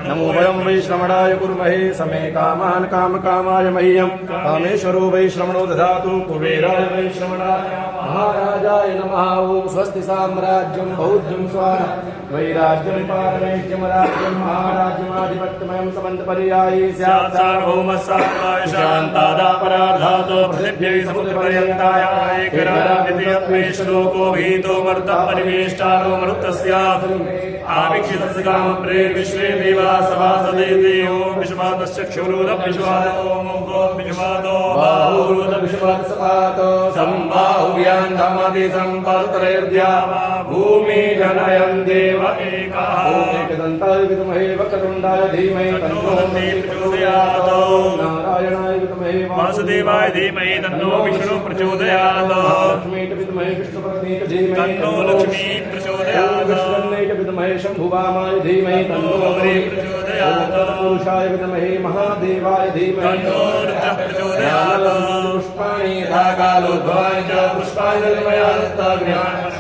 नमो वयं वैश्रवणाय कुर्महे समे कामान् कामकामाय मह्यं कामेश्वरो वैश्रवणो ददातु कुबेराय वैश्रवणाय महाराजाय नमः। ओं स्वस्ति साम्राज्यं बौद्धं स्वाहा वैराज्यं पारमेष्ठ्यं राज्यं महाराज्यमाधिपत्यमयं समन्तपर्यायी स्यात् सार्वभौमः साम्राज्यः शान्तादापराधातो पृथिव्यै समुद्रपर्यन्ताय एकराज्यं श्लोको भीतो मर्तः परिवेष्टारो मरुत्तस्यात् आविक्षितस्य कामप्रेर विश्वे देवा सभासदे देवो विश्वातस्य क्षुरुदः विश्वादो मुखो विश्वादो बाहुरुदः विश्वातसपातो सम्बाहुव्यान्धमति सम्पत्तरेर्द्यावा भूमि जनयन् देव एकः एकदन्ताय विद्महे वक्रतुण्डाय धीमहि तन्नो प्रचोदयात् नारायणाय विद्महे वासुदेवाय धीमहि तन्नो विष्णु प्रचोदयात् लक्ष्मीं विद्महे विष्णुपत्नीक धीमहि तन्नो लक्ष्मी प्रचोदयात् विद्महे शम्भुवामाय धीमहि तन्नो अग्रे प्रचोदयात् पुरुषाय विद्महे महादेवाय धीमहि तन्नो रुद्रः प्रचोदयात् पुष्पाणि रागालोद्भवानि च पुष्पाणि निर्मया दत्ताग्न्यानि